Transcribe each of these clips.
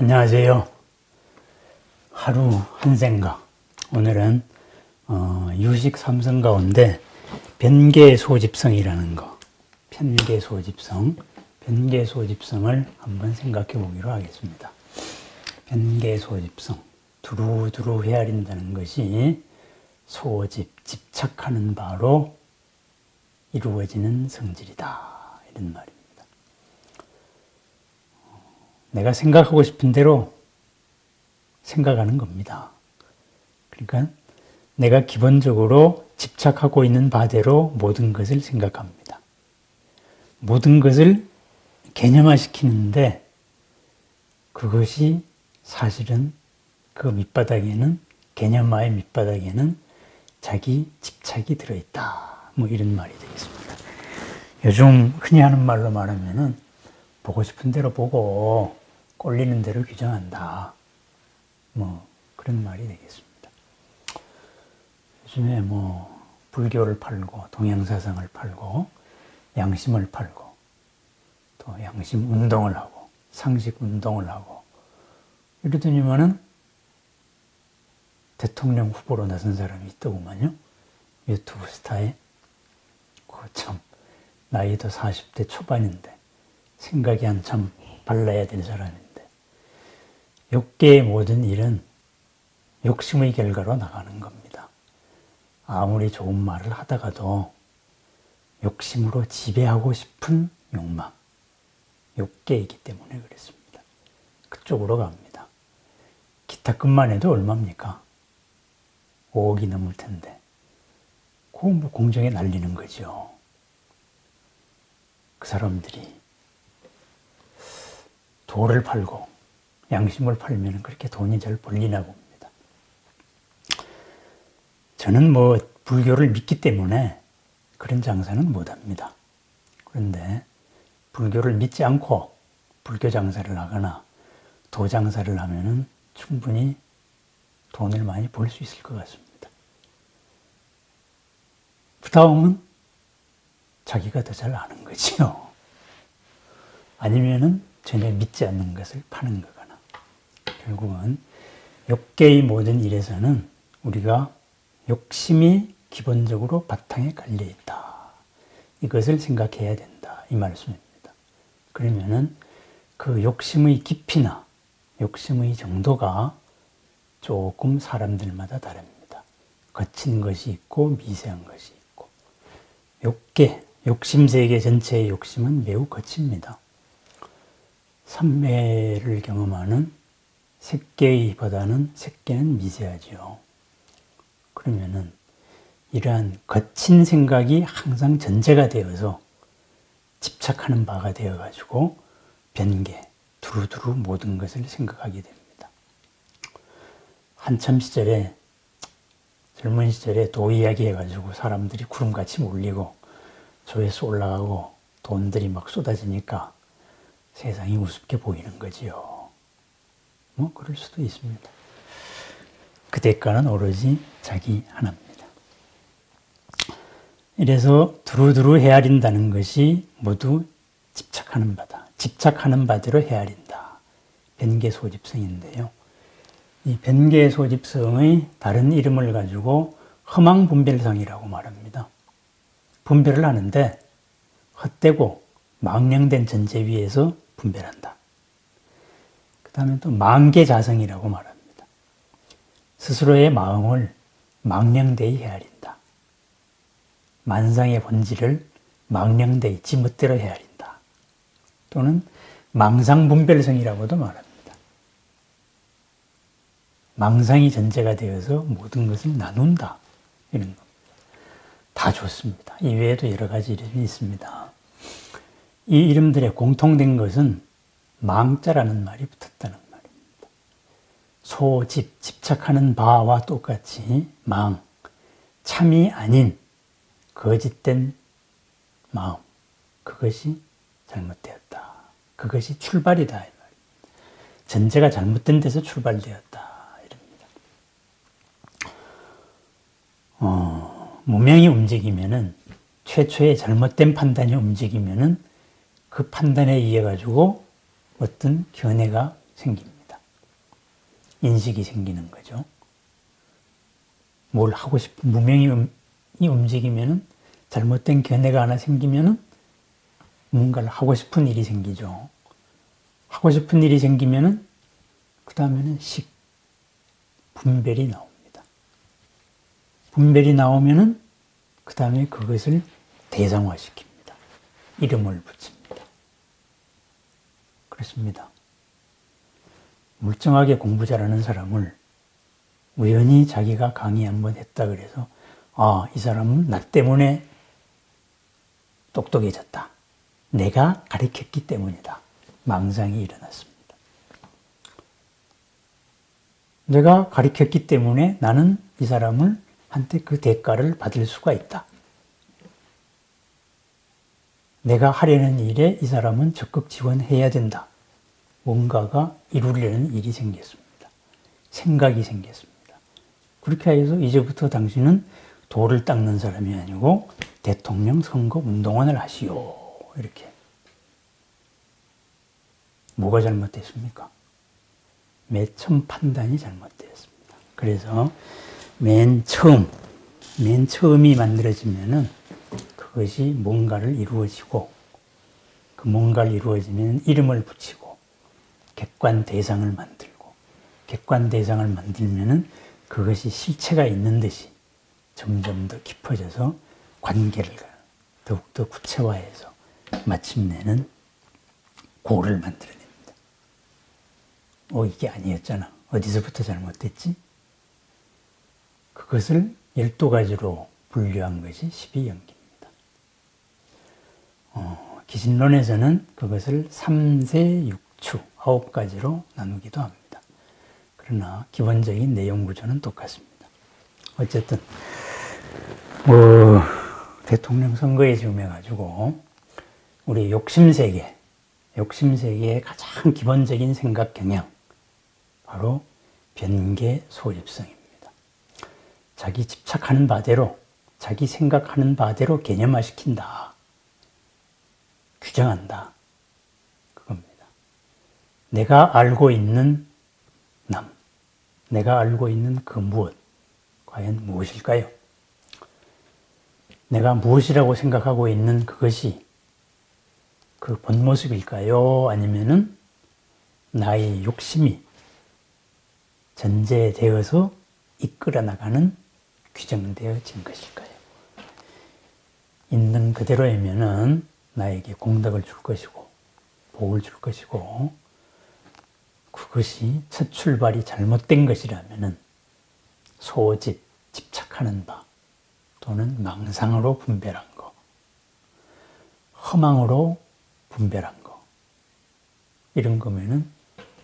안녕하세요. 하루 한 생각. 오늘은 유식 삼성 가운데 변계소집성이라는 거, 변계소집성을 한번 생각해 보기로 하겠습니다. 변계소집성, 두루두루 헤아린다는 것이 소집, 집착하는 바로 이루어지는 성질이다, 이런 말입니다. 내가 생각하고 싶은 대로 생각하는 겁니다. 그러니까 내가 기본적으로 집착하고 있는 바대로 모든 것을 생각합니다. 모든 것을 개념화시키는데 그것이 사실은 그 밑바닥에는, 개념화의 밑바닥에는 자기 집착이 들어있다, 뭐 이런 말이 되겠습니다. 요즘 흔히 하는 말로 말하면은 보고 싶은 대로 보고 꼴리는 대로 규정한다, 뭐 그런 말이 되겠습니다. 요즘에 뭐 불교를 팔고 동양사상을 팔고 양심을 팔고 또 양심 운동을 하고 상식 운동을 하고 이러더니만은 대통령 후보로 나선 사람이 있더구만요. 유튜브 스타에. 참 나이도 40대 초반인데 생각이 한참 발라야 될 사람인데, 욕계의 모든 일은 욕심의 결과로 나가는 겁니다. 아무리 좋은 말을 하다가도 욕심으로 지배하고 싶은 욕망, 욕계이기 때문에 그렇습니다. 그쪽으로 갑니다. 기타급만 해도 얼마입니까? 5억이 넘을 텐데 그거 뭐 공정에 날리는 거죠. 그 사람들이 도를 팔고 양심을 팔면 그렇게 돈이 잘 벌리나 봅니다. 저는 뭐 불교를 믿기 때문에 그런 장사는 못합니다. 그런데 불교를 믿지 않고 불교 장사를 하거나 도 장사를 하면은 충분히 돈을 많이 벌 수 있을 것 같습니다. 그 다음은 자기가 더 잘 아는 거지요. 아니면은 전혀 믿지 않는 것을 파는 거거나. 결국은 욕계의 모든 일에서는 우리가 욕심이 기본적으로 바탕에 깔려 있다, 이것을 생각해야 된다, 이 말씀입니다. 그러면은 그 욕심의 깊이나 욕심의 정도가 조금 사람들마다 다릅니다. 거친 것이 있고 미세한 것이 있고, 욕계, 욕심세계 전체의 욕심은 매우 거칩니다. 삼매를 경험하는 색계보다는 색계는 미세하죠. 그러면은 이러한 거친 생각이 항상 전제가 되어서 집착하는 바가 되어가지고 변계, 두루두루 모든 것을 생각하게 됩니다. 한참 시절에, 젊은 시절에 도 이야기 해가지고 사람들이 구름같이 몰리고 조회수 올라가고 돈들이 막 쏟아지니까 세상이 우습게 보이는 거지요. 뭐 그럴 수도 있습니다. 그 대가는 오로지 자기 하나입니다. 이래서 두루두루 헤아린다는 것이 모두 집착하는 바다. 집착하는 바대로 헤아린다. 변계소집성인데요. 이 변계소집성의 다른 이름을 가지고 허망분별성이라고 말합니다. 분별을 하는데 헛되고 망령된 전제 위에서 분별한다. 그 다음에 또 망계자성이라고 말합니다. 스스로의 마음을 망령되이 헤아린다. 만상의 본질을 망령되이 지멋대로 헤아린다. 또는 망상분별성이라고도 말합니다. 망상이 전제가 되어서 모든 것을 나눈다, 이런 겁니다. 다 좋습니다. 이외에도 여러 가지 이름이 있습니다. 이 이름들의 공통된 것은 망자라는 말이 붙었다는 말입니다. 소집, 집착하는 바와 똑같이 망, 참이 아닌 거짓된 마음, 그것이 잘못되었다. 그것이 출발이다, 이 말입니다. 전제가 잘못된 데서 출발되었다, 이럽니다. 무명이 움직이면은, 최초의 잘못된 판단이 움직이면은 그 판단에 의해 가지고 어떤 견해가 생깁니다. 인식이 생기는 거죠. 뭘 하고 싶은 무명이 움직이면은 잘못된 견해가 하나 생기면은 뭔가를 하고 싶은 일이 생기죠. 하고 싶은 일이 생기면은 그 다음에는 분별이 나옵니다. 분별이 나오면은 그 다음에 그것을 대상화시킵니다. 이름을 붙입니다. 그렇습니다. 멀쩡하게 공부 잘하는 사람을 우연히 자기가 강의 한번 했다 그래서 이 사람은 나 때문에 똑똑해졌다. 내가 가르쳤기 때문이다. 망상이 일어났습니다. 내가 가르쳤기 때문에 나는 이 사람을 한테 그 대가를 받을 수가 있다. 내가 하려는 일에 이 사람은 적극 지원해야 된다. 뭔가가 이루려는 일이 생겼습니다. 생각이 생겼습니다. 그렇게 해서 이제부터 당신은 돌을 닦는 사람이 아니고 대통령 선거 운동원을 하시오. 이렇게. 뭐가 잘못됐습니까? 매첨 판단이 잘못되었습니다. 그래서 맨 처음이 만들어지면은 그것이 뭔가를 이루어지고 그 뭔가를 이루어지면 이름을 붙이고 객관 대상을 만들고 객관 대상을 만들면은 그것이 실체가 있는 듯이 점점 더 깊어져서 관계를 더욱더 구체화해서 마침내는 고를 만들어냅니다. 이게 아니었잖아. 어디서부터 잘못됐지? 그것을 12가지로 분류한 것이 12연기입니다. 기신론에서는 그것을 3세 6추 9가지로 나누기도 합니다. 그러나 기본적인 내용 구조는 똑같습니다. 어쨌든 대통령 선거에 지금 해가지고 우리 욕심세계의 가장 기본적인 생각 경향 바로 변계 소집성입니다. 자기 집착하는 바대로 자기 생각하는 바대로 개념화시킨다. 규정한다. 그겁니다. 내가 알고 있는 남, 내가 알고 있는 그 무엇, 과연 무엇일까요? 내가 무엇이라고 생각하고 있는 그것이 그 본 모습일까요? 아니면은 나의 욕심이 전제되어서 이끌어 나가는 규정되어진 것일까요? 있는 그대로이면은 나에게 공덕을 줄 것이고 복을 줄 것이고 그것이 첫 출발이 잘못된 것이라면은 소집, 집착하는 바 또는 망상으로 분별한 거, 허망으로 분별한 거 이런 거면은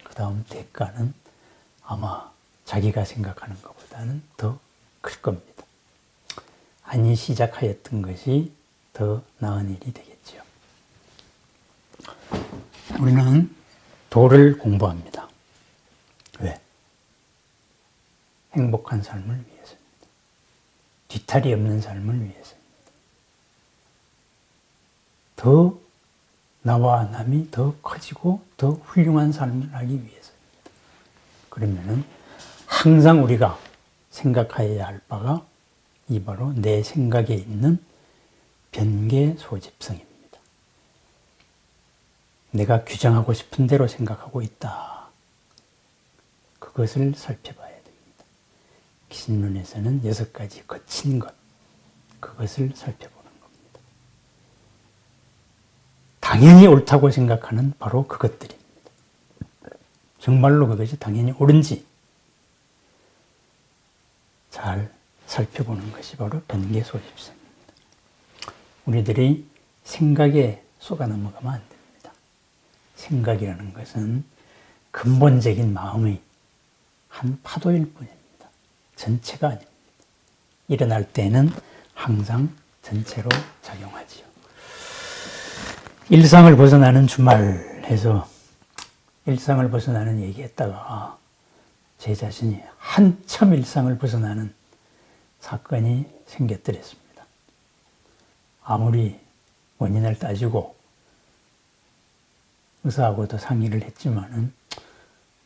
그 다음 대가는 아마 자기가 생각하는 것보다는 더 클 겁니다. 아니 시작하였던 것이 더 나은 일이 되겠죠. 우리는 도를 공부합니다. 왜? 행복한 삶을 위해서입니다. 뒤탈이 없는 삶을 위해서입니다. 더 나와 남이 더 커지고 더 훌륭한 삶을 하기 위해서입니다. 그러면은 항상 우리가 생각해야 할 바가 이 바로 내 생각에 있는 변계 소집성입니다. 내가 규정하고 싶은 대로 생각하고 있다. 그것을 살펴봐야 됩니다. 기신론에서는 6가지 거친 것, 그것을 살펴보는 겁니다. 당연히 옳다고 생각하는 바로 그것들입니다. 정말로 그것이 당연히 옳은지 잘 살펴보는 것이 바로 변계 소집성입니다. 우리들이 생각에 속아 넘어가면 안 됩니다. 생각이라는 것은 근본적인 마음의 한 파도일 뿐입니다. 전체가 아닙니다. 일어날 때는 항상 전체로 작용하지요. 일상을 벗어나는 주말 해서 일상을 벗어나는 얘기했다가 제 자신이 한참 일상을 벗어나는 사건이 생겼더랬습니다. 아무리 원인을 따지고 의사하고도 상의를 했지만은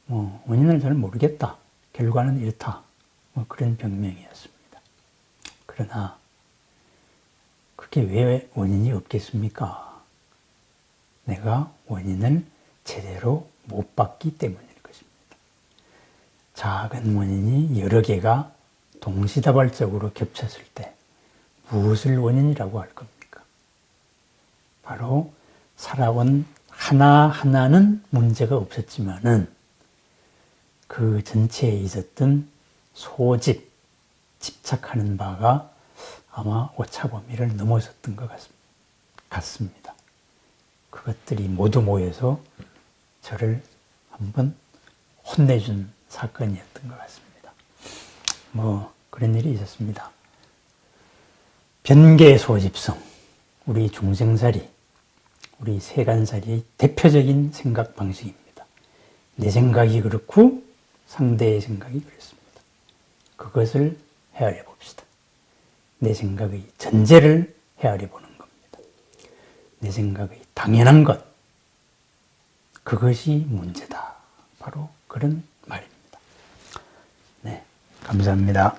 원인을 잘 모르겠다. 결과는 이렇다. 그런 병명이었습니다. 그러나 그게 왜 원인이 없겠습니까? 내가 원인을 제대로 못 봤기 때문일 것입니다. 작은 원인이 여러 개가 동시다발적으로 겹쳤을 때 무엇을 원인이라고 할 겁니까? 바로 살아온 하나하나는 문제가 없었지만은 그 전체에 있었던 소집, 집착하는 바가 아마 오차범위를 넘어섰던 것 같습니다. 그것들이 모두 모여서 저를 한번 혼내준 사건이었던 것 같습니다. 그런 일이 있었습니다. 변계소집성, 우리 중생살이, 우리 세간살이의 대표적인 생각 방식입니다. 내 생각이 그렇고 상대의 생각이 그렇습니다. 그것을 헤아려 봅시다. 내 생각의 전제를 헤아려 보는 겁니다. 내 생각의 당연한 것, 그것이 문제다. 바로 그런 말입니다. 네, 감사합니다.